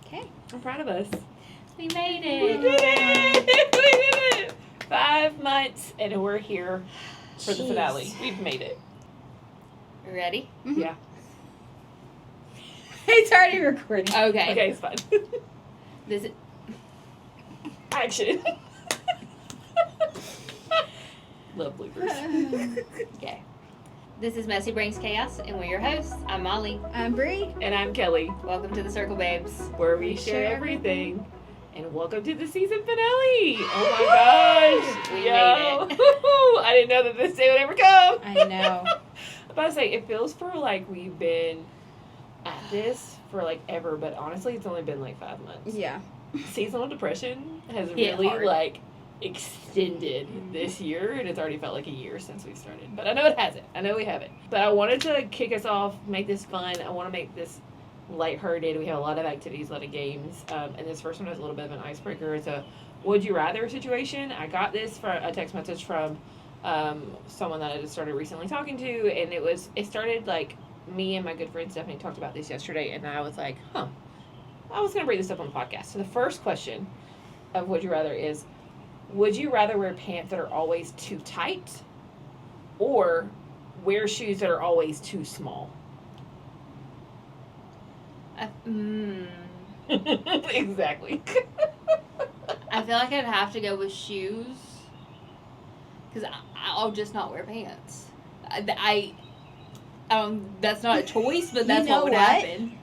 Okay. I'm proud of us. We made We it. did it! We did it! 5 months and we're here for the finale. We've made it. Ready? Mm-hmm. Yeah. It's already recording. Okay. Okay, it's fine. This is, Action. Love bloopers. okay. This is Messy Brings Khaos, and we're your hosts. I'm Molly. I'm Bree. And I'm Kelly, Welcome to the Circle, babes. where we share everything. And welcome to the season finale. Oh my gosh. We Yo. made it. I didn't know that this day would ever come. I know. I'm about to say, it feels for like we've been at this for like ever, but honestly, it's only been like 5 months. Yeah. Seasonal depression has Hit really hard. like extended this year, and it's already felt like a year since we started. But I know it hasn't. I know we haven't. But I wanted to kick us off, make this fun. I want to make this lighthearted. We have a lot of activities, a lot of games, and this first one is a little bit of an icebreaker. It's a would you rather situation. I got this for a text message from someone that I just started recently talking to, and it started like me and my good friend Stephanie talked about this yesterday, and I was like, I was going to bring this up on the podcast. So the first question of would you rather is, would you rather wear pants that are always too tight or wear shoes that are always too small? Exactly. I feel like I'd have to go with shoes because I'll just not wear pants. That's not a choice, but that's You know what would what? happen.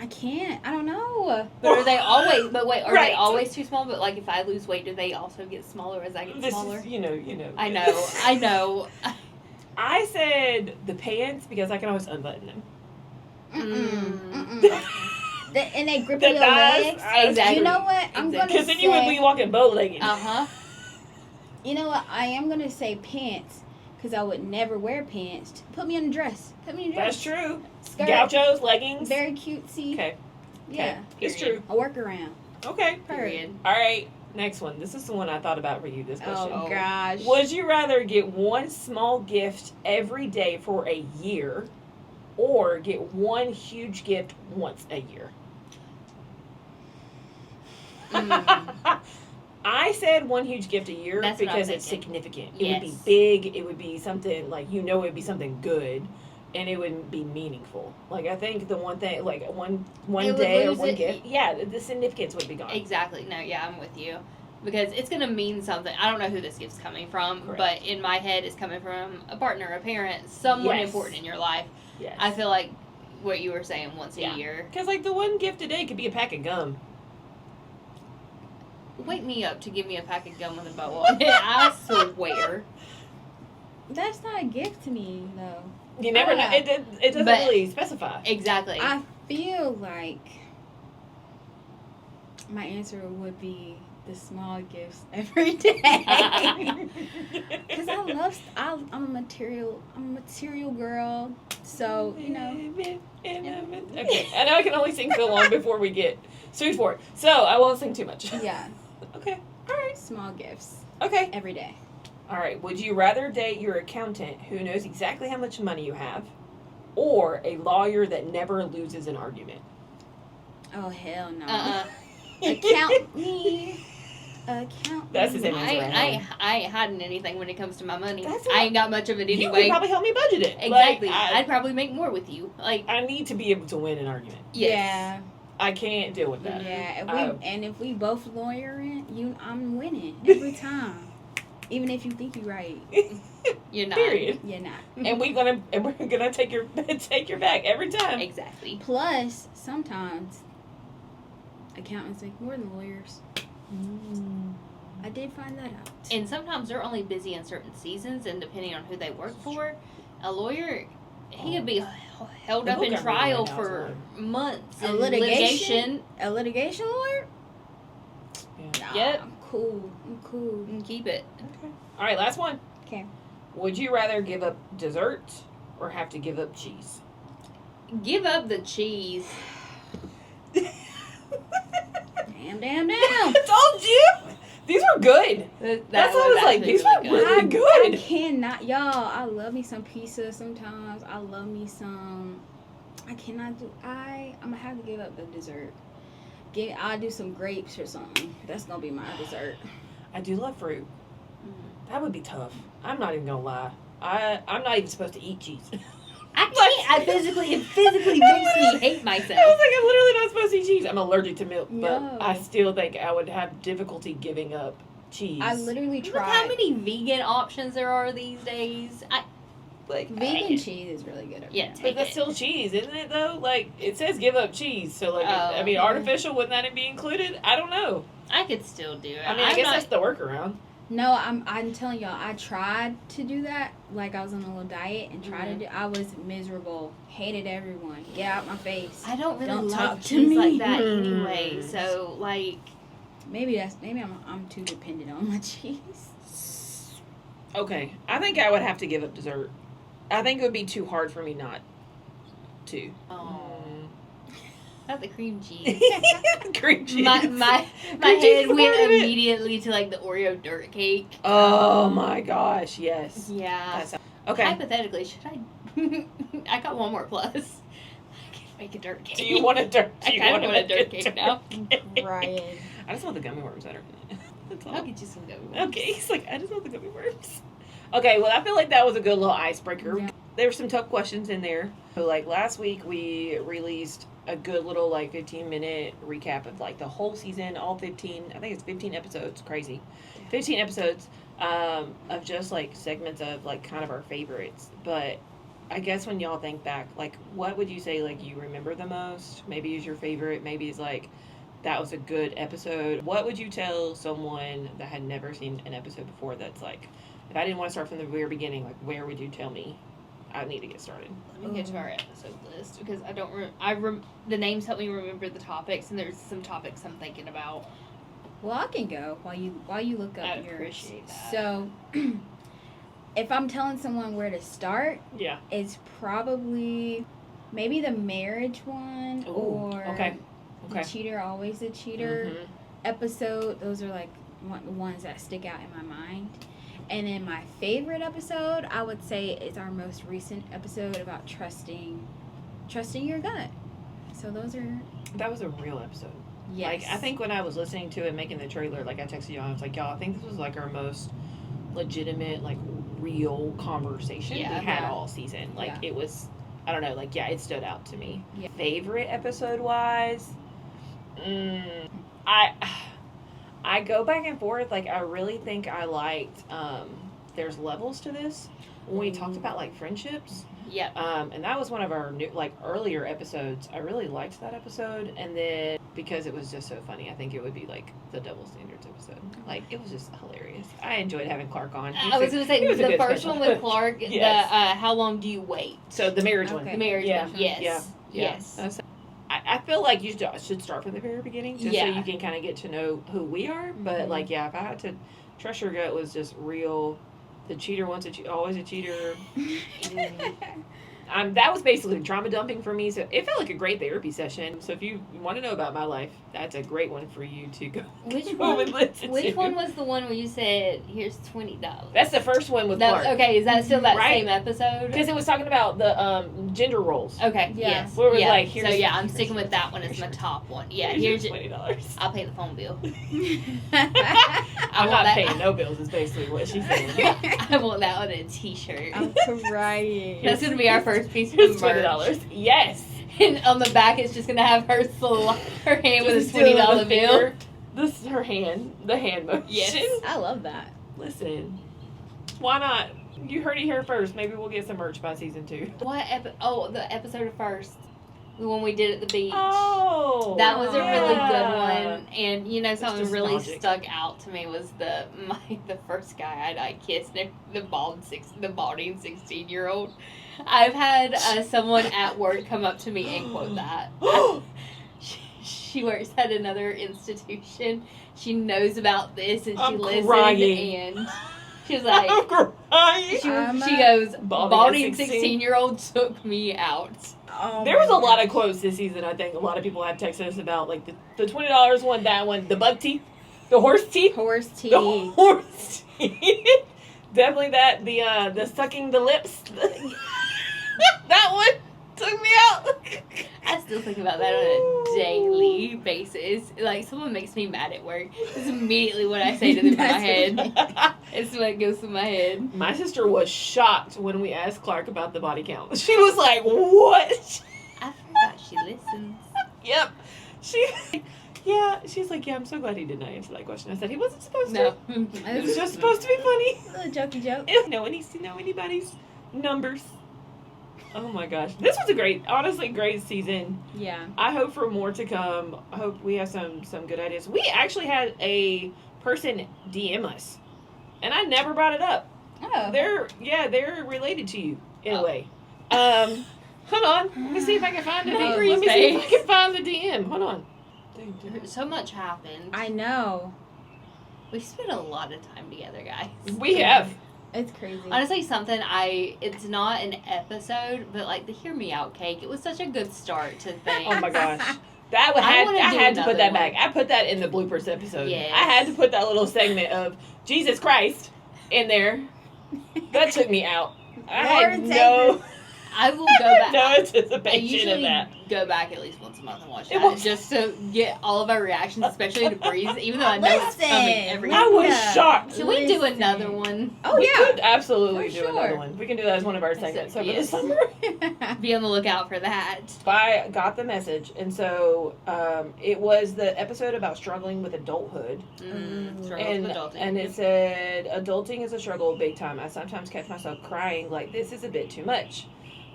I can't. I don't know. But are they always? But wait, are Right. they always too small? But like, if I lose weight, do they also get smaller as I get This smaller? is, you know. I know. I said the pants because I can always unbutton them. And they grip The your thighs, legs. Exactly. You know what? I'm gonna Because say. then you would be walking bow-legged. You know what? I am gonna say pants because I would never wear pants. Put me in a dress. Put me in a dress. That's true. Skirt. Gauchos, leggings. Very cutesy. Okay. Yeah. It's Period. true. A workaround. Okay. Period. All right. Next one. This is the one I thought about for you, this question. Oh gosh. Would you rather get one small gift every day for a year or get one huge gift once a year? I said one huge gift a year That's what I was because it's thinking. significant. It would be Yes. big. It would be something like, it would be something good. And it wouldn't be meaningful. Like, I think the one thing, like, one It would day or lose one it. gift, the significance would be gone. Exactly. No, yeah, I'm with you. Because it's going to mean something. I don't know who this gift's coming from, Correct. but in my head, it's coming from a partner, a parent, someone Yes. important in your life. Yes. I feel like what you were saying once Yeah. a year. Because, like, the one gift a day could be a pack of gum. Wake me up to give me a pack of gum with a bow on it. I swear. That's not a gift to me, though. You never know. It doesn't But- really specify. Exactly. I feel like my answer would be the small gifts every day. Because I'm a material girl. So, Okay. I know I can only sing so long before we get sued for it. So I won't sing too much. Yeah, Okay. All right. small gifts Okay. every day. All right. Would you rather date your accountant who knows exactly how much money you have, or a lawyer that never loses an argument? Oh, hell no. Uh-uh. Account That's the same me. answer. I ain't hiding anything when it comes to my money. That's I ain't got much of it You could anyway. probably help me budget it. Exactly. Like, I'd probably make more with you. Like, I need to be able to win an argument. yes. I can't deal with that. Yeah. If we both lawyering, I'm winning every time. Even if you think you're right, You're not. Period. you're not. And we're gonna take your back every time. Exactly. Plus, sometimes accountants make more than lawyers. I did find that out. And sometimes they're only busy in certain seasons, and depending on who they work for, a lawyer, he could be held The up book in I'm reading trial right now for is months. A in litigation? A litigation lawyer? Yeah. Nah, Yep. I'm cool. I'm cool. And keep it. Okay. All right, last one. Okay. Would you rather give up dessert or have to give up cheese? Give up the cheese. Damn. I told you. These were good. That's what I was like. actually These were really good. I cannot. Y'all, I love me some pizza sometimes. I love me some I cannot do. I'm gonna have to give up the dessert. I'll do some grapes or something. That's gonna be my dessert. I do love fruit. Mm. That would be tough. I'm not even gonna lie. I'm not even supposed to eat cheese. I can't. It physically makes me hate myself. I was like, I'm literally not supposed to eat cheese. I'm allergic to milk, but No. I still think I would have difficulty giving up cheese. I literally Look tried. how many vegan options there are these days. Vegan cheese is really good. Yeah, But take that's it. still cheese, isn't it? Though, like it says, give up cheese. So, like, I mean, Oh. artificial wouldn't that be included? I don't know. I could still do it. I mean, I guess that's the workaround. No, I'm telling y'all, I tried to do that. Like I was on a little diet and tried to do. I was miserable. Hated everyone. Get out my face. I don't really Don't like talk to cheese me. like that anyway. Mm. So like, Maybe I'm too dependent on my cheese. Okay, I think I would have to give up dessert. I think it would be too hard for me not to. not the cream cheese. Cream cheese. my Cream cheese head is part went of it. immediately to like the Oreo dirt cake. Oh my gosh! Yes. Yeah. That's, okay. Hypothetically, should I? I got one more plus. I can make a dirt cake. Do you want a dirt? I kind of want a dirt cake now. Ryan. I just want the gummy worms that are in it. That's all. I'll get you some gummy worms. Okay, he's like, I just want the gummy worms. Okay, well, I feel like that was a good little icebreaker. Yeah. There were some tough questions in there. So, like, last week we released a good little, like, 15-minute recap of, like, the whole season, all 15, I think it's 15 episodes, crazy. 15 episodes of just, like, segments of, like, kind of our favorites. But I guess when y'all think back, like, what would you say, like, you remember the most? Maybe is your favorite, maybe it's, like, that was a good episode. What would you tell someone that had never seen an episode before that's like, if I didn't want to start from the very beginning, like, where would you tell me I need to get started? Let me get to our episode list because I don't. The names help me remember the topics, and there's some topics I'm thinking about. Well, I can go while you look up I'd yours. appreciate that. So, if I'm telling someone where to start, Yeah. it's probably maybe the marriage one Ooh, or okay. the cheater always a cheater episode. Those are like the ones that stick out in my mind. And then my favorite episode, I would say, is our most recent episode about trusting your gut. So those are That was a real episode. yes. Like, I think when I was listening to it, making the trailer, like, I texted y'all, I was like, y'all, I think this was, like, our most legitimate, like, real conversation Yeah. we had Yeah. all season. Like, Yeah. it was, I don't know, like, yeah, it stood out to me. Yeah. Favorite episode-wise? I go back and forth. Like, I really think I liked, there's levels to this. When we talked about, like, friendships. Yep. And that was one of our new, like, earlier episodes. I really liked that episode. And then, because it was just so funny, I think it would be, like, the double standards episode. Like, it was just hilarious. I enjoyed having Clark on. I was going to say, he was a the good first special. one with Clark, Yes. the how long do you wait? So, the marriage one. Okay. The marriage Yeah. one. Yes. Yeah. Yes. That's- I feel like you should start from the very beginning, just Yeah. so you can kind of get to know who we are. But, Mhm. like, yeah, if I had to, Trust Your Gut was just real. The cheater wants always a cheater. That was basically trauma dumping for me, so it felt like a great therapy session. So if you want to know about my life, that's a great one for you to go. Which go one? and listen Which to. one was the one where you said, "Here's $20"? That's the first one with That Clark. was, okay, is that still that Right. same episode? Because it was talking about the gender roles. Okay. Yeah. Yes. Where it was yeah. like, so here's- yeah, I'm here's sticking with yours. that one as Here's my yours. top one. Yeah. Here's Here's your your, $20. I'll pay the phone bill. I'm want not that. paying no bills. Is basically what she's saying. I want that on a T-shirt. I'm crying. That's gonna be our first piece Here's of merch. $20. Yes. And on the back, it's just gonna have her her hand with Just a $20 doing the bill. finger. This is her hand. The hand motion. Yes. I love that. Listen. Why not? You heard it here first. Maybe we'll get some merch by season 2. What? The episode first, the one we did at the beach. Oh. That was a really yeah. good one, and you know something just really nostalgic. stuck out to me was the first guy I kissed, the balding 16-year-old. I've had someone at work come up to me and quote that. She works at another institution. She knows about this, and she I'm listened, crying. and she was like, I'm crying. she goes, Balding balding at 16. 16-year-old took me out. Oh There my was a lot gosh. of quotes this season. I think a lot of people have texted us about, like, the $20 one, that one, the bug teeth, the horse teeth, horse teeth. the horse teeth. Definitely the sucking the lips. That one took me out. still think about that on a daily basis. Like, someone makes me mad at work. It's immediately what I say to them in my head. It's what goes through my head. My sister was shocked when we asked Clark about the body count. She was like, what? I forgot she listens. Yep. She's like, yeah, I'm so glad he did not answer that question. I said, he wasn't supposed No. to. It was just supposed to be funny. A little jokey joke. No one needs to know anybody's numbers. Oh my gosh. This was a great season. Yeah. I hope for more to come. I hope we have some good ideas. We actually had a person DM us, and I never brought it up. Oh. They're related to you in a way. Hold on. Let me see if I can find it. Let me see if I can find the DM. Hold on. So much happened. I know. We spent a lot of time together, guys. We have. It's crazy. Honestly, it's not an episode, but like the Hear Me Out cake, it was such a good start to things. Oh my gosh. I had to put that back. I put that in the bloopers episode. Yes. I had to put that little segment of Jesus Christ in there. That took me out. I had no I will go back. no I anticipation usually of that. go back at least once a month and watch It that, was- just to get all of our reactions, especially to Breeze, even though I know it's coming every I was shocked. Can we do another one? Oh, We yeah. could absolutely For do sure. another one. We can do that as one of our segments over the Yes. summer. Be on the lookout for that. I got the message, and so it was the episode about struggling with adulthood. Struggles with adulting. And it said, adulting is a struggle big time. I sometimes catch myself crying like this is a bit too much.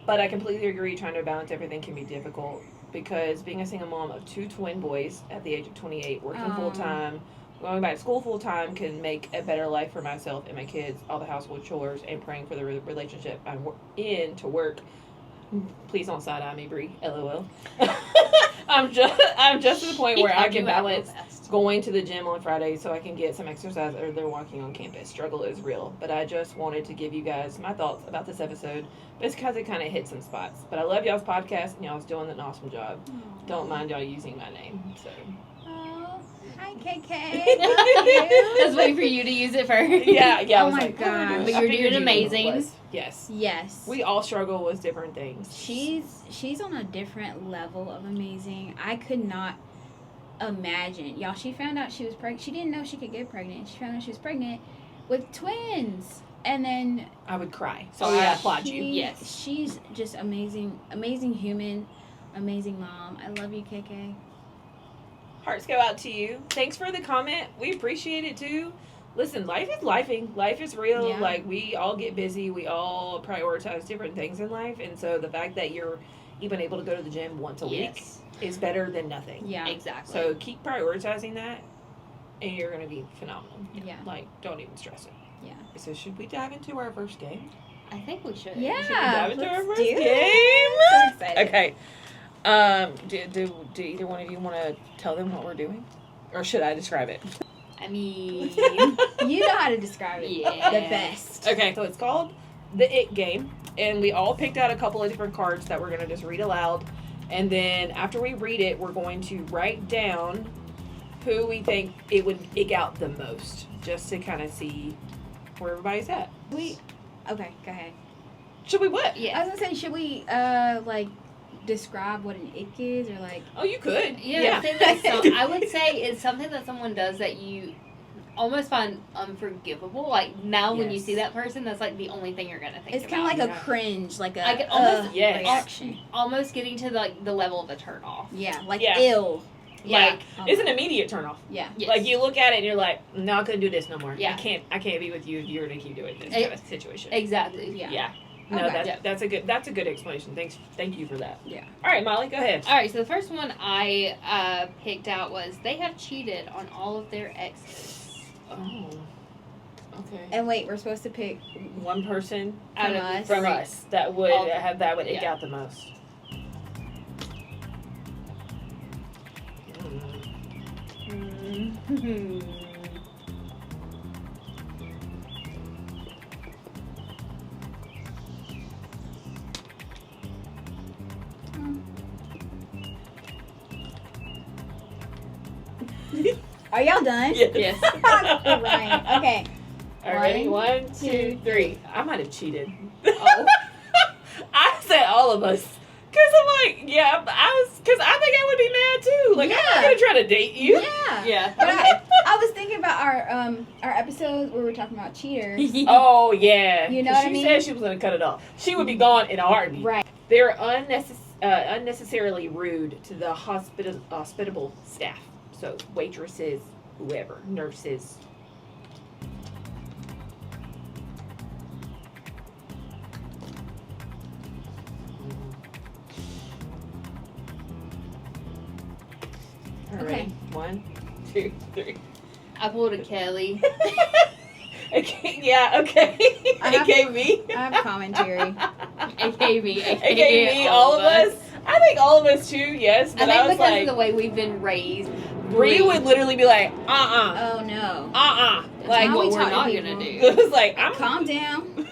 But I completely agree, trying to balance everything can be difficult because being a single mom of 2 twin boys at the age of 28, working full-time, going back to school full-time can make a better life for myself and my kids, all the household chores, and praying for the relationship I'm in to work. Please don't side-eye me, Brie. LOL. I'm just to the point where I can balance going to the gym on Friday so I can get some exercise or they're walking on campus. Struggle is real. But I just wanted to give you guys my thoughts about this episode because it kind of hit some spots. But I love y'all's podcast and y'all's doing an awesome job. Don't mind y'all using my name. So. Oh, hi, KK. Love you. I was waiting for you to use it first. Yeah. I Oh was my like, gosh. But I you're figured doing you knew what it amazing. was. Yes. Yes. We all struggle with different things. She's on a different level of amazing. I could not imagine. Y'all, she found out she was pregnant. She didn't know she could get pregnant. She found out she was pregnant with twins. And then I would cry. So I applaud you. Yes. She's just amazing. Amazing human. Amazing mom. I love you, KK. Hearts go out to you. Thanks for the comment. We appreciate it too. Listen, life is lifing. Life is real. Yeah. Like, we all get busy. We all prioritize different things in life. And so the fact that you're even able to go to the gym once a week is better than nothing. Yeah. Exactly. So keep prioritizing that, and you're going to be phenomenal. Yeah. Like, don't even stress it. Yeah. So should we dive into our first game? I think we should. Yeah. Should we dive into our let's first do game? it. So excited. Okay. Do either one of you want to tell them what we're doing? Or should I describe it? I mean, You know how to describe it. Yeah. The best. Okay, so it's called the It Game, and we all picked out a couple of different cards that we're going to just read aloud, and then after we read it, we're going to write down who we think it would ick out the most, just to kind of see where everybody's at. Okay, go ahead. Should we what? I yeah. was gonna say, should we describe what an ick is, or like? Oh, you could. Yeah. I would say it's something that someone does that you almost find unforgivable. Like, now when you Yes. see that person, that's like the only thing you're going to think It's about. kind of like Yeah. a cringe, like a I can almost- Yes. reaction. Almost getting to like the level of a turn off. Yeah, like Yeah. ill. Yeah. Like, It's an immediate turnoff. Yeah. yes. Like, you look at it and you're like, no, I couldn't do this no more. Yeah. I can't be with you if you're going to keep doing this kind of situation. Exactly. Yeah. Yeah. No, Okay. that's a good explanation. Thank you for that. Yeah. All right, Molly, go ahead. All right, so the first one I picked out was they have cheated on all of their exes. Oh. Okay. And wait, we're supposed to pick. One person Out From of us. from three. us that would All- ick yeah. out the most. Are y'all done? Yes. Right. Okay. All right, ready? 1, 2, 2, 3. I might have cheated. Oh. I said all of us. Because I'm like, yeah, I was Because I think I would be mad too. Like, I'm not Yeah. going to try to date you. Yeah. Yeah. But Okay. I was thinking about our episode where we were talking about cheaters. Oh, yeah. You know 'Cause what I she mean? said she was going to cut it off. She would be gone in a heartbeat. Right. They're unnecessarily rude to the hospitable staff. So, waitresses, whoever, nurses. Okay. 1, 2, 3. I pulled a Kelly. Okay, yeah, okay. I have- AKB. I have commentary. AKB, AKB, all of us. I think all of us too, yes. I But think I was because like, of the way we've been raised, Bree would literally be like, Oh no. Like, how what we we're talk to not people. gonna do. it was like, Calm down.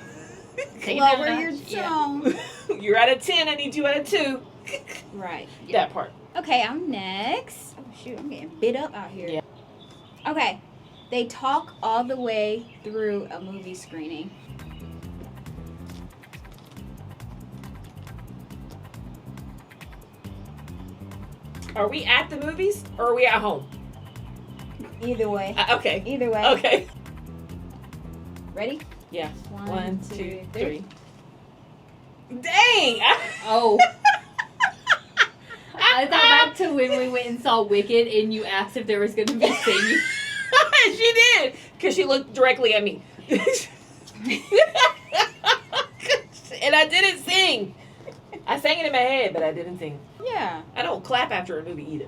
Take it Lower down a your notch. Yeah. tone. You're at a 10, I need you at a 2. Right. That part. Okay, I'm next. Oh shoot, I'm getting bit up out here. Yeah. Okay. They talk all the way through a movie screening. Are we at the movies or are we at home? Either way. Okay. Either way. Okay. Ready? Yeah. 1, 2, 3. Dang! Oh. I thought back to when we went and saw Wicked and you asked if there was going to be singing. She did! Because she looked directly at me. And I didn't sing. I sang it in my head, but I didn't sing. Yeah. I don't clap after a movie either.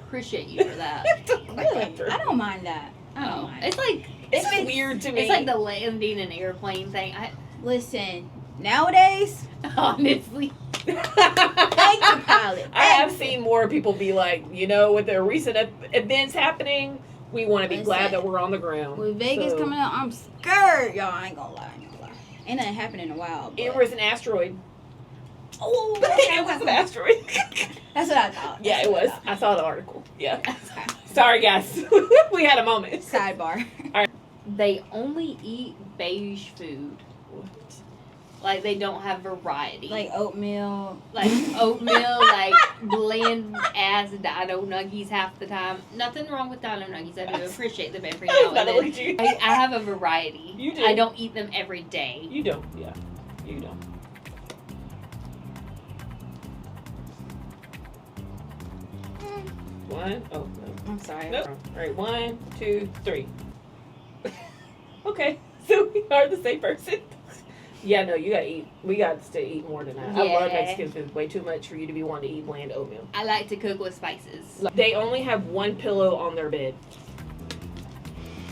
Appreciate you for that. I don't clap Really? after a I don't mind that. I don't Oh, mind. it's like It's if weird to me. It's like the landing an airplane thing. Listen, nowadays, Honestly, thank you, pilot. I have seen more people be like, you know, with the recent events happening, we want to be glad Listen, that we're on the ground. with Vegas So, coming out, I'm scared. Y'all, I ain't gonna lie. Ain't nothing happened in a while. But... it was an asteroid. Oh, It was an asteroid. That's what I thought. Yeah, That's it what was. I I saw the article. Yeah. thought. Sorry, guys. We had a moment. Sidebar. they only eat beige food. Like they don't have variety. Like oatmeal. like oatmeal, like bland ass dino nuggies half the time. Nothing wrong with dino nuggies. I do appreciate them every I now was about and to then. look at you. I have a variety. You do. I don't eat them every day. You don't. Yeah. You don't. One. Oh, no. I'm sorry. Nope. All right. 1, 2, 3. Okay. So we are the same person. Yeah, no, you gotta eat. We got to eat more than that. I love Yeah. Mexican food way too much for you to be wanting to eat bland oatmeal. I like to cook with spices. They only have one pillow on their bed.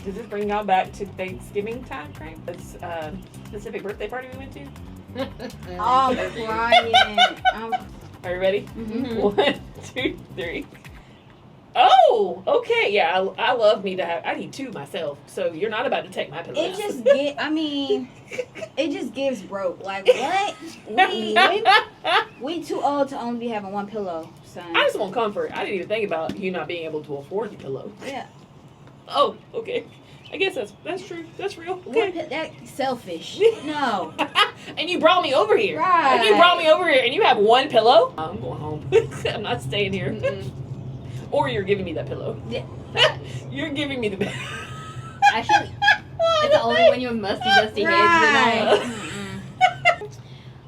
Does this bring y'all back to Thanksgiving time frame? That's specific birthday party we went to. I'm crying. Are you ready? Mhm. 1, 2, 3. Oh, okay. Yeah, I love me to have. I need 2 myself. So you're not about to take my pillow. It just it just gives broke. Like what? We too old to only be having one pillow, son. I just want comfort. I didn't even think about you not being able to afford your pillow. Yeah. Oh, okay. I guess that's true. That's real. One Okay. That's selfish. No. And you brought me over here. Right. And you brought me over here and you have one pillow? I'm going home. I'm not staying here. Mm-mm. Or you're giving me that pillow. Yeah. You're giving me the Actually, it's the only one you have musty heads Right.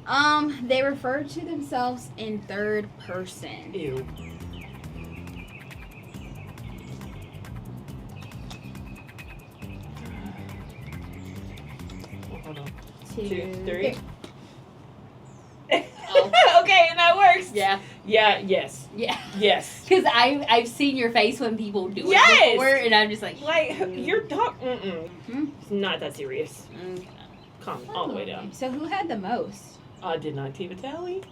Mm-mm. They refer to themselves in third person. Ew. Hold on. 2, 3. Oh. Okay, and that works. Yeah. Yeah, yes. Yeah. Yes. Because I've seen your face when people do Yes! it before, and I'm just like, Like, your dog, Hmm? It's not that serious. mm. Calm all the way down. So who had the most? I did not keep a tally.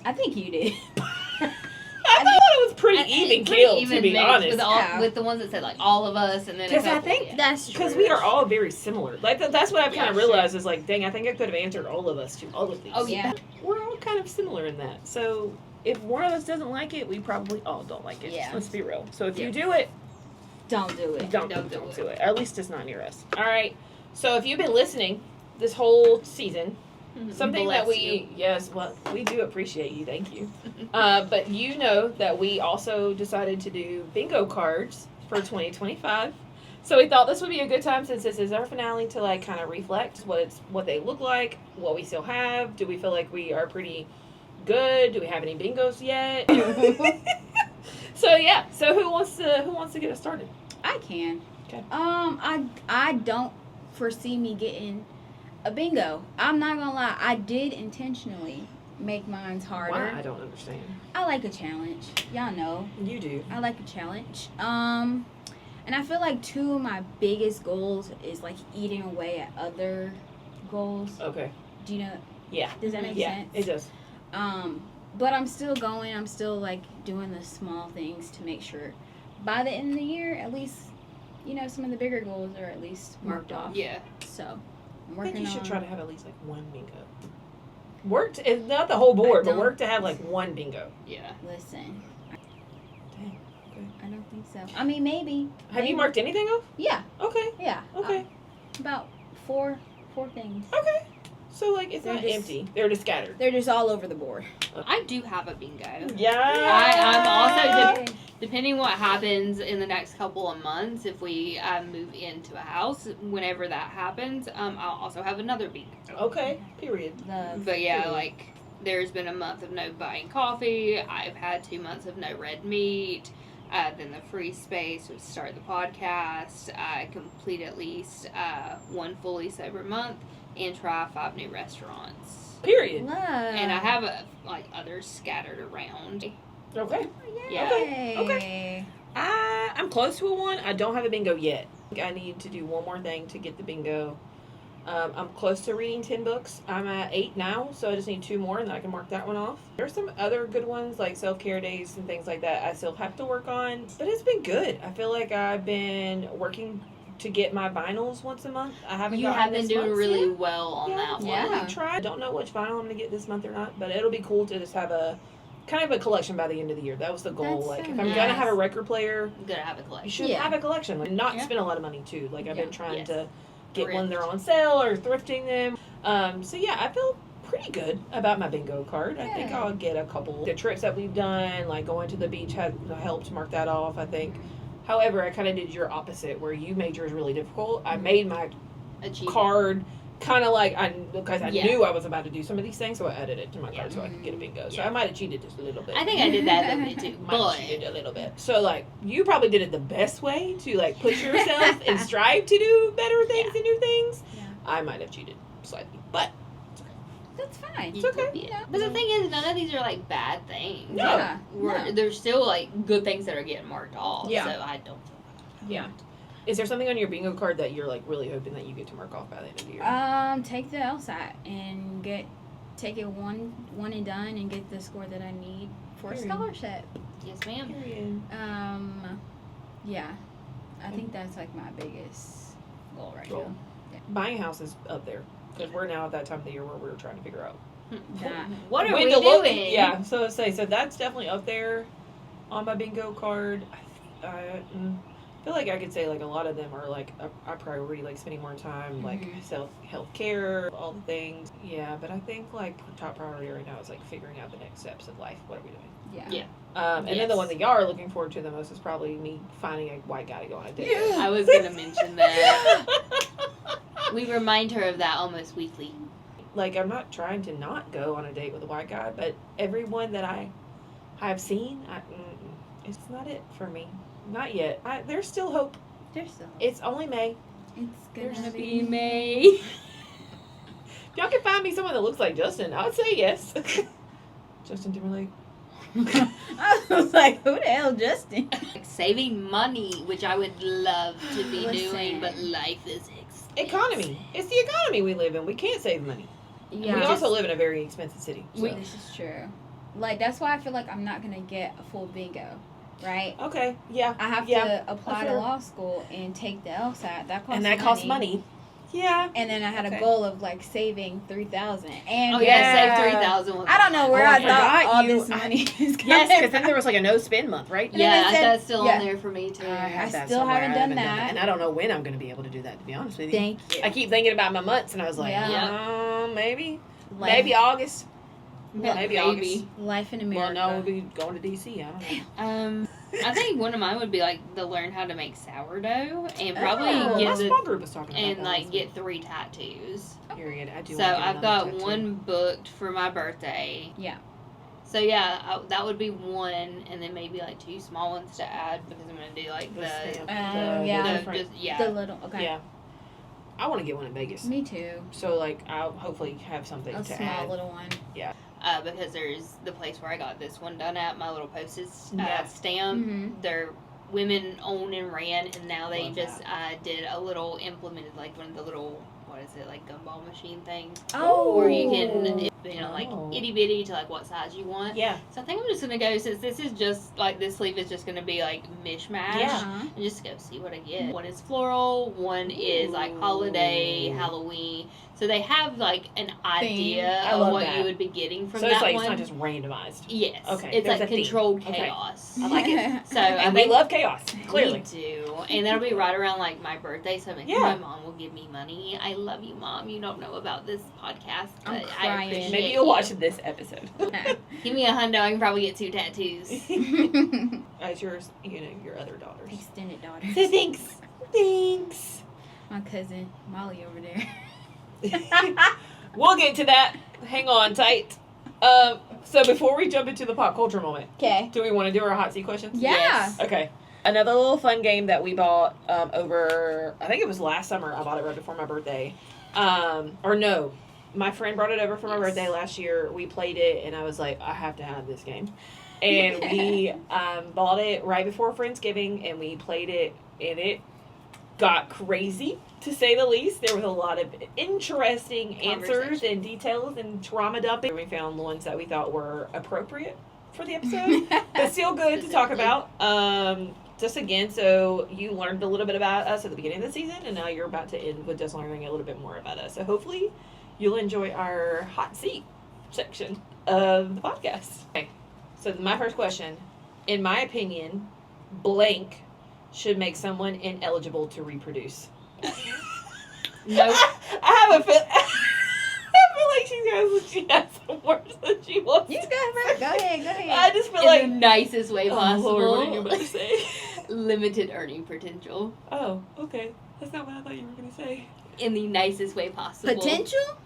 I think you did. I thought it was pretty And even pretty killed, even to be mix honest. with, all, Yeah. with the ones that said like all of us, and then a Because I couple, think yeah. That's true. Because we are all very similar. Like, that's what I've kind Yeah, of realized is like, dang, I think I could have answered all of us to all of these. Oh yeah. We're all kind of similar in that. So if one of us doesn't like it, we probably all don't like it. Yeah. Let's be real. So if Yeah. you do it, Don't do it. don't Don't do do it. At least it's not near us. All right. So if you've been listening this whole season, Something Bless that we, we do appreciate you. Thank you. But you know that we also decided to do bingo cards for 2025. So we thought this would be a good time, since this is our finale, to like kind of reflect what they look like, what we still have. Do we feel like we are pretty good? Do we have any bingos yet? So who wants to get us started? I can. Okay. I don't foresee me getting a bingo. I'm not gonna lie. I did intentionally make mine harder. Why? I don't understand. I like a challenge. Y'all know. You do. I like a challenge. And I feel like two of my biggest goals is like eating away at other goals. Okay. Do you know? Yeah. Does that make Yeah, sense? it does. But I'm still going. I'm still like doing the small things to make sure by the end of the year, at least, some of the bigger goals are at least marked off. Yeah. So I'm I working think you should on. try to have at least like one bingo. It's not the whole board, but work to have like one bingo. Yeah. Listen, Dang. Okay. I don't think so. I mean, maybe. Have you marked anything off? Yeah. Okay. Yeah. Okay. About four things. Okay. So like it's They're not just- empty. They're just scattered. They're just all over the board. I do have a bingo. Yeah. I'm also depending what happens in the next couple of months, if we move into a house, whenever that happens, I'll also have another bingo. Okay. Period. But yeah, like there's been a month of no buying coffee. I've had 2 months of no red meat. Then the free space to start the podcast. Complete at least one fully sober month and try 5 new restaurants. Period. Love. And I have others scattered around. Okay. Yeah. Okay. I'm close to a 1. I don't have a bingo yet. I need to do one more thing to get the bingo. I'm close to reading 10 books. I'm at 8 now, so I just need 2 more, and then I can mark that one off. There's some other good ones, like self-care days and things like that I still have to work on, but it's been good. I feel like I've been working to get my vinyls once a month. I haven't You gotten have been this doing month's really yet. well on that one. Yeah. I tried. I don't know which vinyl I'm going to get this month or not, but it'll be cool to just have a kind of a collection by the end of the year. That was the goal. That's Like, so if I'm nice. going to have a record player, I'm gonna have a you collection. should Yeah. have a collection. Like, not Yeah. spend a lot of money, too. Like, I've been trying Yes. to get Thrift. when they're on sale or thrifting them. So, yeah, I feel pretty good about my bingo card. I think Yeah. I'll get a couple. The trips that we've done, like going to the beach, has helped mark that off, I think. However, I kind of did your opposite, where you made yours really difficult. I made my Achievement. card kind of like because I Yeah. knew I was about to do some of these things, so I added it to my card so I could get a bingo. So Yeah. I might have cheated just a little bit. I think I did that a little bit too, Might have but cheated a little bit. So like you probably did it the best way to like push yourself and strive to do better things and new things. Yeah. I might have cheated slightly, but That's fine. It's okay. Yeah. But the thing is, none of these are like bad things. No. Yeah. No. There's still like good things that are getting marked off. Yeah. So I don't. yeah. Is there something on your bingo card that you're like really hoping that you get to mark off by the end of the year? Take the LSAT and take it one and done and get the score that I need for a Period. scholarship. Yes, ma'am. Period. Yeah. I think that's like my biggest goal right Cool. Buying a house is up there because we're now at that time of the year where we're trying to figure out now. What are when we to look. doing? Yeah, so that's definitely up there on my bingo card. I feel like I could say like a lot of them are like a priority, like spending more time, like health care, all the things. Yeah, but I think like top priority right now is like figuring out the next steps of life. What are we doing? Yeah. And then the one that y'all are looking forward to the most is probably me finding a white guy to go on a date with. I was gonna mention that. We remind her of that almost weekly. Like, I'm not trying to not go on a date with a white guy, but everyone that I have seen, it's not it for me. Not yet. There's still hope. There's still. It's only May. It's gonna Be be. May. If y'all can find me someone that looks like Justin, I would say yes. Justin Timberlake. I was like, who the hell, Justin? Like saving money, which I would love to be Listen. doing, but life is expensive. Economy. It's the economy we live in. We can't save money. Yeah. We also live in a very expensive city. So. This is true. Like, that's why I feel like I'm not gonna get a full bingo, right? Okay. Yeah. I have to apply to law school and take the LSAT. That costs And that costs money. Yeah. And then I had Okay. a goal of like saving $3,000. And Oh yeah, save 3,000. I don't know where Oh, I I thought forgot all you- this money is coming Yes, because then from. there was like a no spend month, right? Yeah, And then it said- that's still yeah. on there for me too. I have that still somewhere. haven't I done that. And I don't know when I'm going to be able to do that, to be honest with you. Thank you. I keep thinking about my months, and I was like, Yeah. maybe. Maybe August. Maybe. August. Life in Well, America. no, we'll be going to DC. I don't know. I think one of mine would be like to learn how to make sourdough and probably My get small group was talking about and that like last get 3 tattoos. week. Period. I do. So want to get I've got another tattoo. one booked for my birthday. Yeah. So yeah, that would be one, and then maybe like 2 small ones to add because I'm gonna do like The the stamp, yeah. different- The little, okay. Yeah. I want to get one in Vegas. Me too. So like I'll hopefully have something A to small add. little one. because there's the place where I got this one done at, my little postage Yeah. stamp. Mm-hmm. They're women owned and ran, and now they Love just did a little implemented like one of the little, what is it, like gumball machine things, Oh. where you can like Oh. itty bitty to like what size you want. Yeah. So I think I'm just gonna go, since this is just like this sleeve is just gonna be like mishmash. Yeah. Uh-huh. And just go see what I get. One is floral, one is like holiday, Ooh. Halloween. So they have like an idea I of love what that. you would be getting from So that it's like one. it's not just randomized. Yes. Okay, It's there's like a theme. controlled Okay. chaos. I like it. So I And we think love chaos. Clearly. we do. And that'll be right around like my birthday, so maybe Yeah. my mom will give me money. I love you, Mom. You don't know about this podcast, but I'm I crying. appreciate Maybe you'll you. watch this episode. Give me $100, I can probably get 2 tattoos. As yours, your other daughters. Extended daughters. So thanks. My cousin Molly over there. We'll get to that. Hang on tight. So before we jump into the pop culture moment, Okay. do we want to do our hot seat questions? Yeah. Yes. Okay. Another little fun game that we bought over, I think it was last summer. I bought it right before my birthday. Or no, my friend brought it over for my Yes. birthday last year. We played it, and I was like, I have to have this game. And we bought it right before Friendsgiving, and we played it, and it got crazy, to say the least. There was a lot of interesting answers Conversation. and details and trauma dumping. We found the ones that we thought were appropriate for the episode, but still good to talk about. Just again, so you learned a little bit about us at the beginning of the season, and now you're about to end with just learning a little bit more about us. So hopefully you'll enjoy our hot seat section of the podcast. Okay, so my first question, in my opinion, blank should make someone ineligible to reproduce. Nope. I have a feel. I feel like she has some words that she wants. You to go ahead. Go ahead. Go I ahead. just feel In like the nicest way oh, possible. Lord, what are you about to say? Limited earning potential. Oh, okay. That's not what I thought you were gonna say. In the nicest way possible. Potential?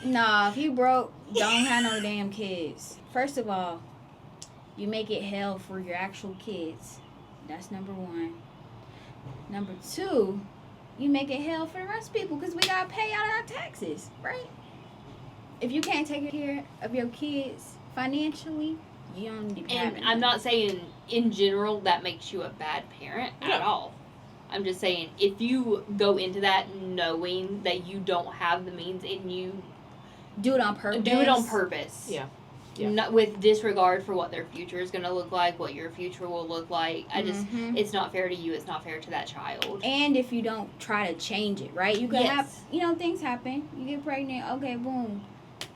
Nah, if you broke, don't have no damn kids. First of all, you make it hell for your actual kids. That's number 1. Number 2, you make it hell for the rest of people because we gotta pay out our taxes, right? If you can't take care of your kids financially, you don't need to have And I'm not saying in general that makes you a bad parent at Yeah. all. I'm just saying if you go into that knowing that you don't have the means and you do it on purpose. do it on purpose. Yeah. Yeah. Not with disregard for what their future is going to look like, what your future will look like. Mhm. It's not fair to you. It's not fair to that child. And if you don't try to change it, right? You can Yes. have, things happen. You get pregnant, okay, boom,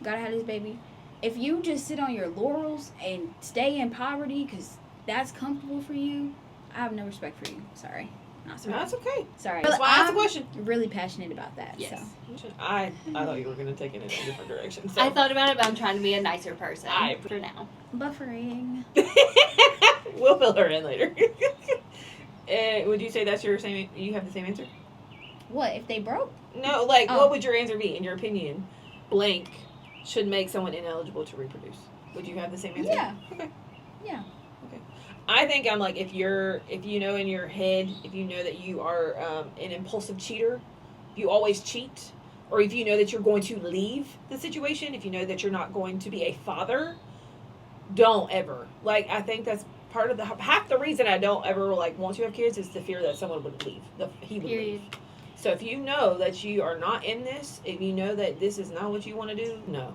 gotta have this baby. If you just sit on your laurels and stay in poverty because that's comfortable for you, I have no respect for you. Sorry. Not sorry. No, that's okay. Sorry. That's why I asked the I'm question. really passionate about that. Yes. So. I thought you were gonna take it in a different direction. So. I thought about it, but I'm trying to be a nicer person I- for now. Buffering. We'll fill her in later. Would you say that's your same? You have the same answer? What, if they broke? No, like Oh. what would your answer be in your opinion? Blank should make someone ineligible to reproduce. Would you have the same answer? Yeah. Okay. Yeah. Okay. I think I'm like if you know in your head, if you know that you are an impulsive cheater, you always cheat, or if you know that you're going to leave the situation, if you know that you're not going to be a father, don't ever. Like I think that's part of half the reason I don't ever like want to have kids is the fear that someone would leave. He would Period. leave. So if you know that you are not in this, if you know that this is not what you want to do, no.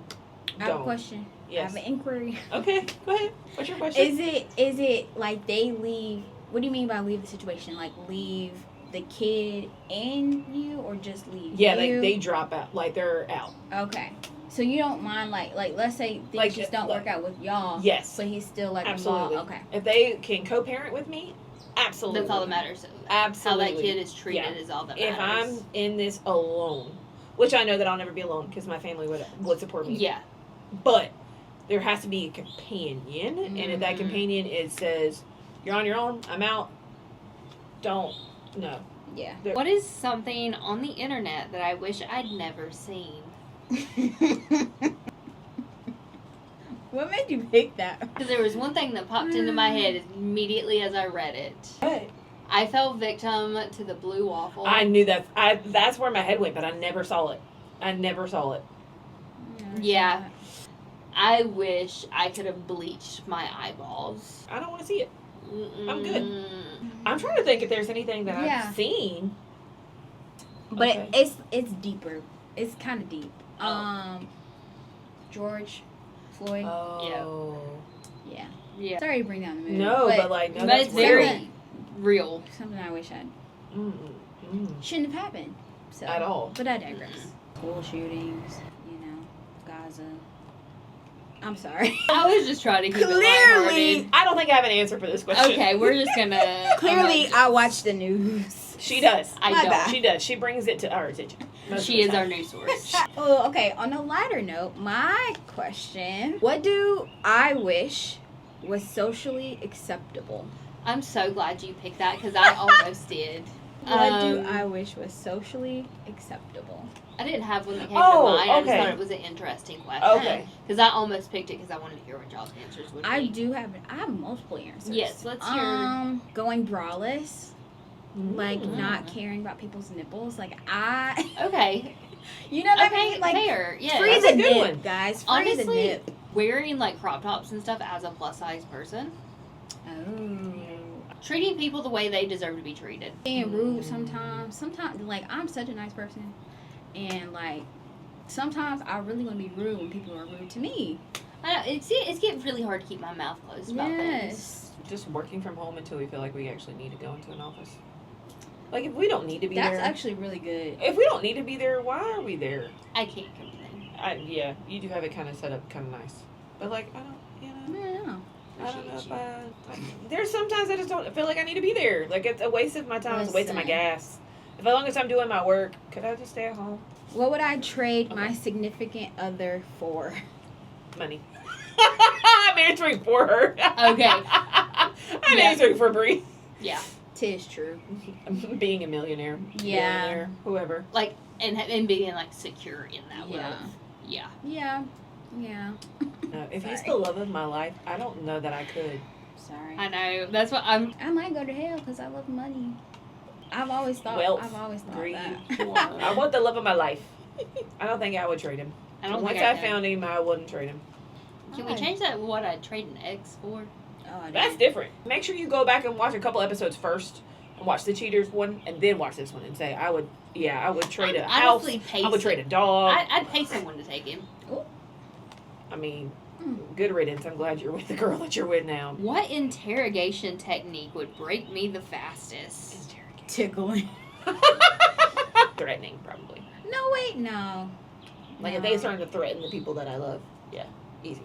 I have a Don't. question. Yes. I have an inquiry. Okay, go ahead. What's your question? Is it like they leave? What do you mean by leave the situation? Like leave the kid and you, or just leave? Yeah, you? like they drop out, like they're out. Okay, so you don't mind like let's say things Like, just don't like- work out with y'all. Yes, But he's still like absolutely. involved. Okay. If they can co-parent with me, absolutely. That's all that matters. Absolutely. How that kid is treated Yeah. is all that If matters. I'm in this alone, which I know that I'll never be alone because my family would support me. Yeah. But there has to be a companion, and if that companion says, "You're on your own, I'm out," no. Yeah. What is something on the internet that I wish I'd never seen? What made you pick that? Because there was one thing that popped into my head immediately as I read it. What? I fell victim to the blue waffle. I knew that. That's where my head went, but I never saw it. Yeah. I wish I could have bleached my eyeballs. I don't want to see it. I'm good. Mm. I'm trying to think if there's anything that Yeah. I've seen. But Okay. it's deeper. It's kind of deep. George Floyd. Oh. Yeah. Yeah. Sorry to bring down the mood. No, but like, no, But that's it's very weird. real. something I wish I'd Mm. shouldn't have happened. So At all. But I digress. School shootings, Gaza. I'm sorry. I was just trying to keep it Clearly- I don't think I have an answer for this question. Okay, we're just gonna. Clearly, I watch the news. She does. I My don't. bad. She does. She brings it to our attention. most She of is the our time. news source. Oh, okay. On a lighter note, my question: what do I wish was socially acceptable? I'm so glad you picked that because I almost did. What do I wish was socially acceptable? I didn't have one that came Oh, to mind. I just okay. thought it was an interesting question. Okay. Because I almost picked it because I wanted to hear what y'all's answers would be. I have multiple answers. Yes, let's hear. Going braless, like Mm. not caring about people's nipples. Like Okay. you know what I Okay, mean? Like fair. Yeah. free That's the a good nip, one. guys. Free the Honestly, nip. wearing like crop tops and stuff as a plus size person, Oh. treating people the way they deserve to be treated. Being rude sometimes. Sometimes, like, I'm such a nice person. And, like, sometimes I really want to be rude when people are rude to me. I know, it's getting really hard to keep my mouth closed about things. Yes. Just working from home until we feel like we actually need to go into an office. Like, if we don't need to be That's there. actually really good. If we don't need to be there, why are we there? I can't complain. Yeah, you do have it kind of set up kind of nice. But, like, I don't, Yeah. I don't know if Appreciate there's sometimes I just don't feel like I need to be there. Like, it's a waste of my time. It's a waste of my Listen. gas. As long as I'm doing my work, could I just stay at home? What would I trade my Okay. significant other for? Money. I'm answering for her. Okay. I'm Yeah. answering for Bree. Yeah. Tis true. Being a millionaire. Yeah. Billionaire, whoever. Like, and being, like, secure in that Yeah. wealth. Yeah. Yeah. Yeah. No, if he's Sorry. the love of my life, I don't know that I could. Sorry. I know. That's what I'm. I might go to hell because I love money. I've always thought Greed. that. I want the love of my life. I don't think I would trade him. I don't Once think I can. found him, I wouldn't trade him. Can we change that? What I'd trade an ex for? Oh, I That's didn't. different. Make sure you go back and watch a couple episodes first, and watch the Cheaters one, and then watch this one, and say, I would trade a I'd house. honestly pay I would trade a dog. I'd pay someone to take him. I mean, Mm. good riddance. I'm glad you're with the girl that you're with now. What interrogation technique would break me the fastest? Tickling. Threatening, probably. No, wait, no. Like, if they started to threaten the people that I love, yeah, easy.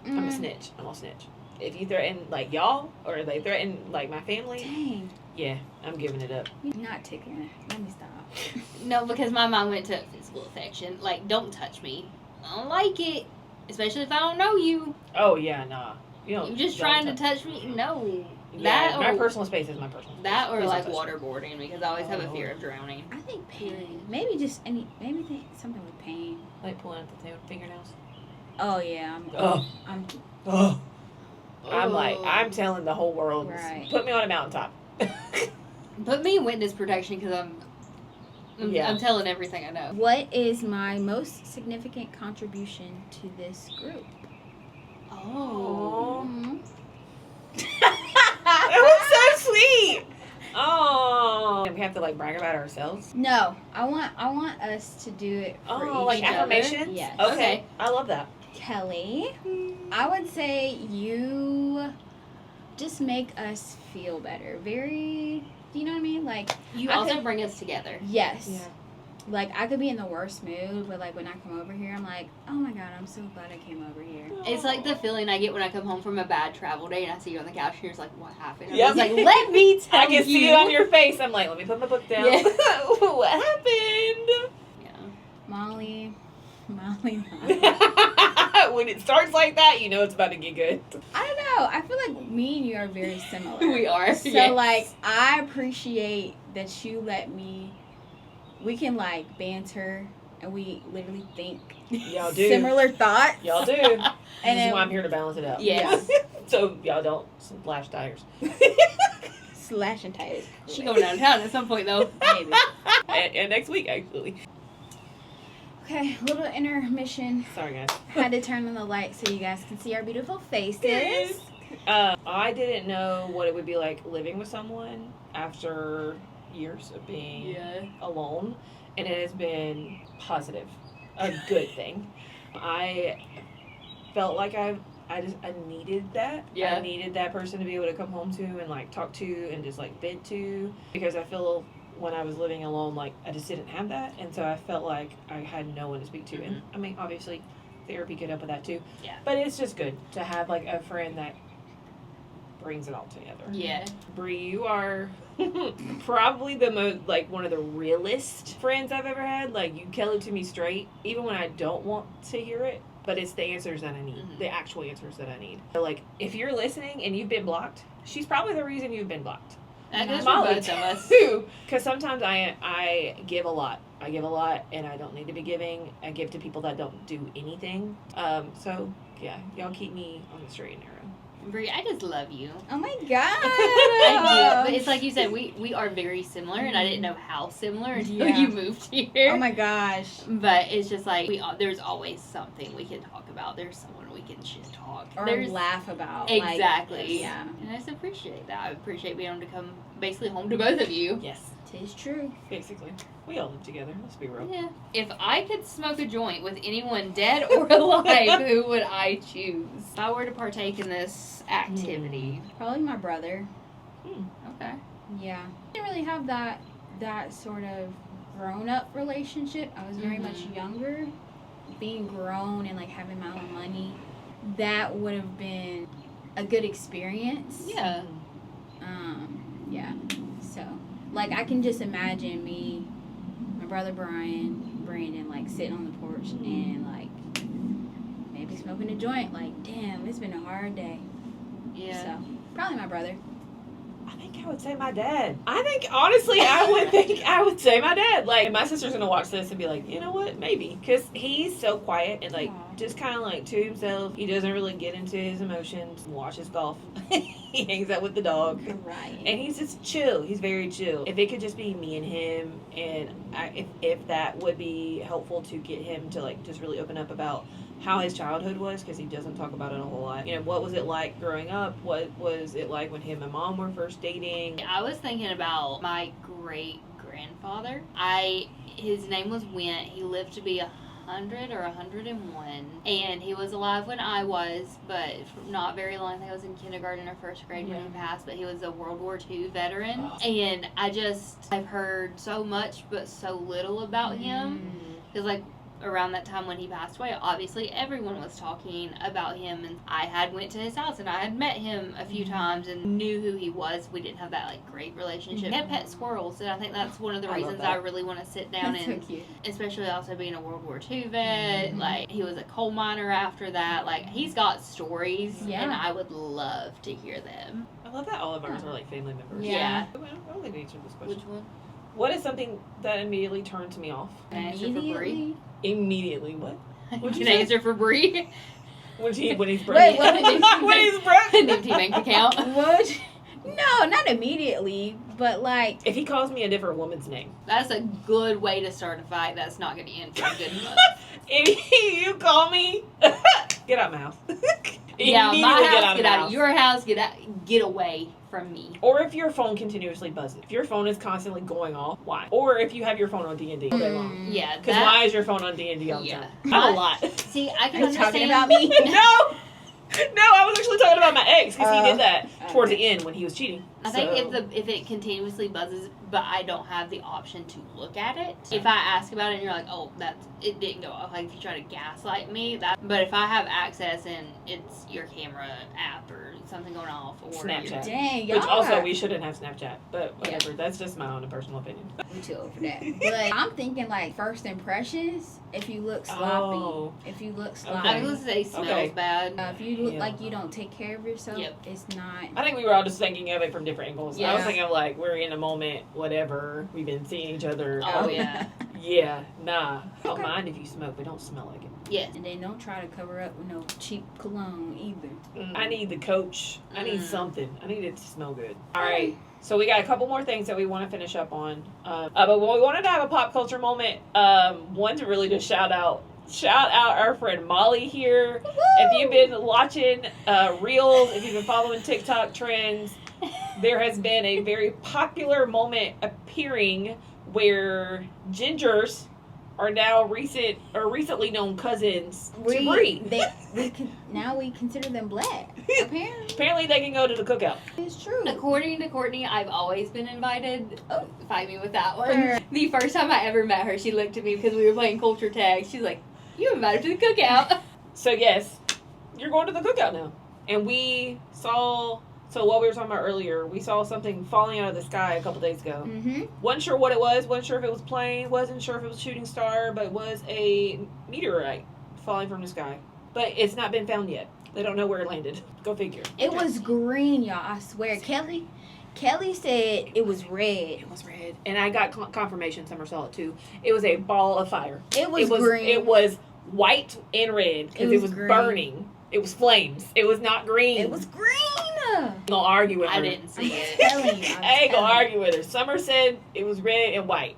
I'm a Mm, snitch. I'm a snitch. If you threaten, like, y'all, or they threaten, like, my family, Dang. yeah, I'm giving it up. You're not tickling. Let me stop. No, because my mom went to physical affection. Like, don't touch me. I don't like it. Especially if I don't know you. Oh, yeah, nah. You know, You're just trying to touch me. No. Yeah, That my or personal space is my personal space. that or Please like don't touch me. waterboarding because I always have a fear of drowning. I think pain. Maybe just something with pain. Like pulling out the fingernails. Oh yeah. Oh. I'm Oh. I'm Ugh. I'm telling the whole world, Right. put me on a mountaintop. Put me in witness protection because Yeah. I'm telling everything I know. What is my most significant contribution to this group? Oh. Mhm. That was so sweet. Oh. We have to like brag about ourselves. No, I want us to do it for Oh, each like other. affirmations? Yes. Okay. I love that. Kelly, I would say you just make us feel better. Very, you know what I mean? Like, You I also could- bring us together. yes. Yeah. Like, I could be in the worst mood, but like when I come over here, I'm like, oh my god, I'm so glad I came over here. It's like the feeling I get when I come home from a bad travel day and I see you on the couch and you're just like, what happened? I'm Yep. just like, let me tell you. I can see it on your face. I'm like, let me put my book down. Yeah. What happened? Yeah. Molly. When it starts like that, you know it's about to get good. I don't know. I feel like me and you are very similar. We are. So, yes. like, I appreciate that you let me, we can, like, banter, and we literally think Y'all do. similar thoughts. Y'all do. And This then, is why I'm here to balance it out. Yes. So y'all don't slash tires. slashing tires. She going downtown at some point, though. Maybe. and next week, actually. Okay, little intermission. Sorry, guys. Had to turn on the light so you guys can see our beautiful faces. I didn't know what it would be like living with someone after years of being alone, and it has been positive, a good thing. I felt like I needed that. Yeah. I needed that person to be able to come home to and like talk to and just like vent to, because I feel when I was living alone, like I just didn't have that, and so I felt like I had no one to speak to. And I mean, obviously, therapy could help with that too. Yeah. But it's just good to have like a friend that brings it all together. Yeah. Bree, you are probably the most, like, one of the realest friends I've ever had. Like, you tell it to me straight, even when I don't want to hear it. But it's the answers that I need, the actual answers that I need. So, like, if you're listening and you've been blocked, she's probably the reason you've been blocked. That goes for Molly both of us. too, because sometimes I give a lot. I give a lot, and I don't need to be giving. I give to people that don't do anything. So yeah, y'all keep me on the straight and narrow. Brie, I just love you. Oh my god. I do. But it's like you said, we are very similar, and I didn't know how similar until Yeah. you moved here. Oh my gosh. But it's just like there's always something we can talk about. There's someone we can just talk. Or There's laugh about. exactly. Like, yeah. And I just appreciate that. I appreciate being able to come basically home to both of you. Yes, Tis true. basically, we all live together. Let's be real. Yeah. If I could smoke a joint with anyone dead or alive, who would I choose? If I were to partake in this activity. Probably my brother. Okay. Yeah. I didn't really have that sort of grown up relationship. I was very much younger. Being grown and like having my own money, that would have been a good experience. Yeah. Yeah. So, like, I can just imagine me, my brother Brandon, like, sitting on the porch and, like, maybe smoking a joint. Like, damn, it's been a hard day. Yeah. So, probably my brother. I think I would say my dad. I think, honestly, I would say my dad. Like, my sister's going to watch this and be like, you know what, maybe. Because he's so quiet and, like, just kind of, like, to himself. He doesn't really get into his emotions, watches golf. He hangs out with the dog. Right. And he's just chill. He's very chill. If it could just be me and him, and if that would be helpful to get him to, like, just really open up about how his childhood was, because he doesn't talk about it a whole lot. You know, what was it like growing up? What was it like when him and mom were first dating? I was thinking about my great-grandfather. His name was Went. He lived to be 100 or 101. And he was alive when I was, but not very long. I think I was in kindergarten or first grade when he passed, but he was a World War II veteran. Oh. And I've heard so much but so little about him. Because, like, around that time when he passed away, obviously everyone was talking about him, and I had went to his house and I had met him a few times and knew who he was. We didn't have that like great relationship. He had pet squirrels, and I think that's one of the reasons I really want to sit down That's and so cute. especially also being a World War II vet. Like, he was a coal miner after that. Like, he's got stories, and I would love to hear them. I love that all of ours are like family members. Yeah. I don't think we answered this question. Which one? What is something that immediately turns me off? Can I answer for Bree? Immediately, what? What'd you Can I say? answer for Bree? When he's broke. Wait, what did you When he's broke. An empty bank account. What? No, not immediately, but like. If he calls me a different woman's name. That's a good way to start a fight. That's not going to end for a good month. If you call me, get out my house. Yeah, my Immediately house, get out house. of your house, get away from me. Or if your phone continuously buzzes. If your phone is constantly going off, why? Or if you have your phone on D&D all day long. Yeah, Because why is your phone on D&D all the Yeah. time? I have a lot. See, I can Are you understand. talking about me? No! No, I was actually talking about my ex, because he did that Okay. towards the end when he was cheating. I think So- if it continuously buzzes, but I don't have the option to look at it. If I ask about it and you're like, oh, it didn't go off. Like, if you try to gaslight me, but if I have access and it's your camera app or something going off. Or Snapchat. Dang, y'all Which also, are- we shouldn't have Snapchat. But whatever. That's just my own personal opinion. We too old for that. But I'm thinking like first impressions. If you look sloppy, Oh. if you look sloppy, I was going to say smells Okay. bad. if you look Yeah. like you don't take care of yourself, Yep. it's not. I think we were all just thinking of it from different angles. I Yeah. was thinking of like, we're in a moment, whatever. We've been seeing each other. Oh, yeah. Yeah, nah. I don't Okay. mind if you smoke, but don't smell like it. Yeah. And then don't try to cover up with no cheap cologne either. I need the coach. I need Mm. something. I need it to smell good. All right. So we got a couple more things that we want to finish up on. But we wanted to have a pop culture moment. One to really just shout out our friend Molly here. If you've been watching Reels, if you've been following TikTok trends, there has been a very popular moment appearing where gingers are now recently known cousins to Bree. Now we consider them black. Apparently, Apparently they can go to the cookout. it's true. According to Courtney, I've always been invited. Oh. Fight me with that one. Sure. The first time I ever met her, she looked at me because we were playing culture tag. She's like, "You invited to the cookout." So yes, you're going to the cookout now. And we saw, so what we were talking about earlier, we saw something falling out of the sky a couple days ago. Mm-hmm. Wasn't sure what it was, wasn't sure if it was plane, wasn't sure if it was shooting star, but it was a meteorite falling from the sky. But it's not been found yet. They don't know where it landed. Go figure. It was green, y'all. I swear. Kelly said it was red. It was red. And I got confirmation, Summer saw it too. It was a ball of fire. It was green. green. It was white and red because it was green. burning. It was flames. It was not green. It was green. I'm gonna argue with her. I didn't see it. Telling you. I ain't gonna argue with her. Summer said it was red and white.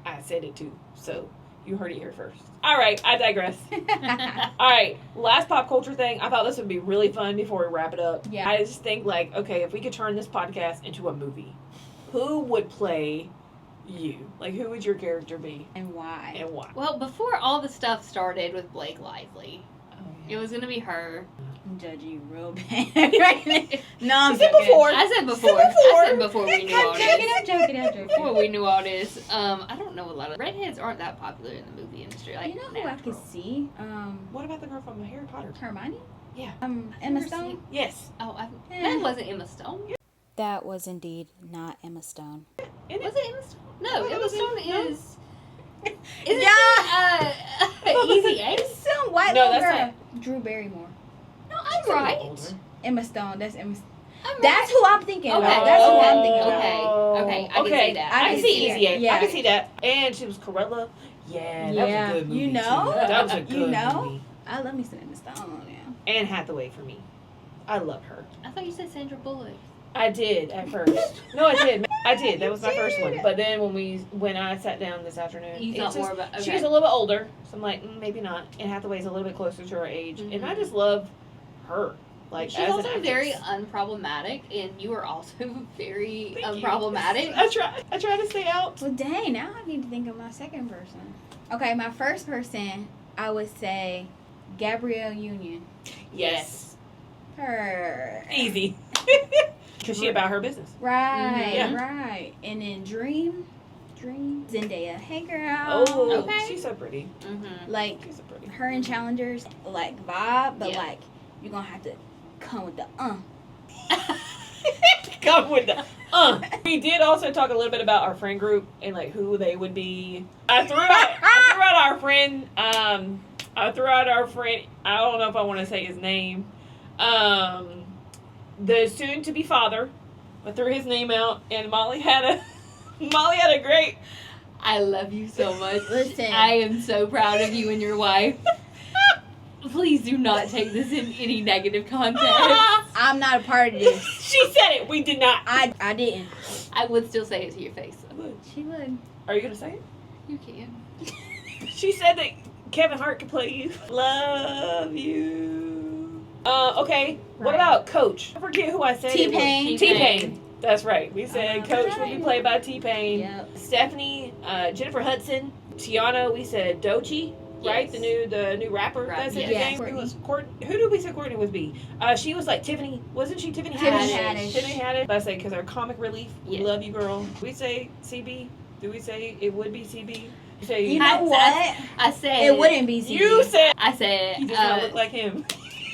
I said it too. So you heard it here first. All right, I digress. All right, last pop culture thing. I thought this would be really fun before we wrap it up. Yeah. I just think like, okay, if we could turn this podcast into a movie, who would play you? Like, who would your character be And why? and why? Well, before all the stuff started with Blake Lively, it was gonna be her. I'm judging you real bad right now. No, I'm She said joking. before. I said before. before. I said before we knew all I'm this. joking. Before we knew all this, I don't know a lot of redheads aren't that popular in the movie industry. Like, You know who I could natural. see? What about the girl from Harry Potter? Hermione? Yeah. Emma never Stone? seen- Yes. Oh, Eh. that wasn't Emma Stone. That was indeed not Emma Stone. Isn't Was it? it Emma Stone? No, It Emma wasn't- Stone no. is. Isn't Yeah. Easy A? It's some white No, little that's girl. Drew Barrymore. No, She's I'm a little right. older. Emma Stone. That's Emma. I'm That's right. who I'm thinking Okay. about. That's who I'm thinking about. Okay, I can see that. I I can can see see Easy it. A. Yeah. I can see that. And she was Corella. Yeah, that was a good movie. You know? Too. That was a good You know? movie. I love me some Emma Stone now. Anne Hathaway for me. I love her. I thought you said Sandra Bullock. I did at first. No, I did. I did. That was my first one. But then when I sat down this afternoon, You it's thought just- more about. Okay. she was a little bit older, so I'm like, maybe not. Anne Hathaway's a little bit closer to her age, and I Mhm. just love her. Like, She's as also an actress. very unproblematic, and you are also very Thank you. unproblematic. I try to stay out. Well, dang, now I need to think of my second person. Okay, my first person, I would say Gabrielle Union. Yes. Her. Easy. Because she about her business. Right, Yeah. right. And then Dream, Zendaya. Hey, girl. Oh, Okay. she's so pretty. Mm-hmm. Like, She's so pretty. her and Challengers, like, vibe, but, Yeah. like, you're gonna have to come with the, Come with the We did also talk a little bit about our friend group and like who they would be. I threw out our friend. I don't know if I want to say his name. The soon to be father. I threw his name out, and Molly had a great. I love you so much. Listen. I am so proud of you and your wife. Please do not take this in any negative context. I'm not a part of this. She said it. We did not. I didn't. I would still say it to your face, though. She would. Are you gonna say it? You can. She said that Kevin Hart could play you. Love you. Okay. What Right. about Coach? I forget who I said. it was. T-Pain. T-Pain. That's right. We said Coach would be Right. played by T-Pain. Yep. Stephanie, Jennifer Hudson, Tiana. We said Doechii. Right, Yes. the new rapper. Right, That's his yes. name. Who was Who did we say Courtney would be? She was like Tiffany. Wasn't she Tiffany Tiffany Haddish? Haddish. Tiffany Haddish. I say because our comic relief. We Yeah. love you, girl. We say CB. Do we say it would be CB? You say You know I- what? I said It wouldn't be CB. You said I said he does not look like him.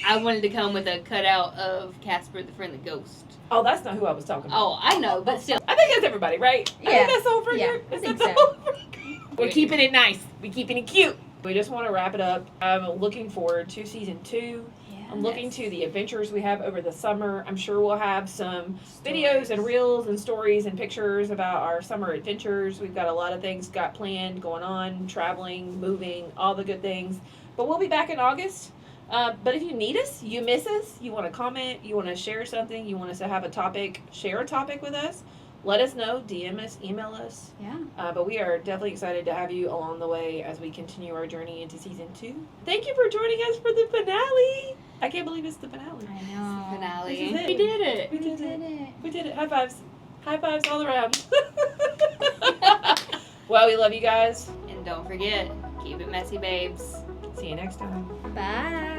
I wanted to come with a cutout of Casper the Friendly Ghost. Oh, that's not who I was talking about. Oh, I know, but still. I think that's everybody, right? I Yeah. think that's the whole freaking. Yeah, I Is think that the so. whole freaking- We're keeping it nice. We're keeping it cute. We just want to wrap it up. I'm looking forward to season 2. I'm looking to the adventures we have over the summer. I'm sure we'll have some videos and reels and stories and pictures about our summer adventures. We've got a lot of things planned, going on, traveling, moving, all the good things. But we'll be back in August. But if you need us, you miss us, you want to comment, you want to share something, you want us to have a topic, share a topic with us, let us know, DM us, email us. Yeah. But we are definitely excited to have you along the way as we continue our journey into season 2. Thank you for joining us for the finale. I can't believe it's the finale. I know. Finale. This is it. We did it. We did it. We did it. High fives. High fives all around. Well, we love you guys. And don't forget, keep it messy, babes. See you next time. Bye.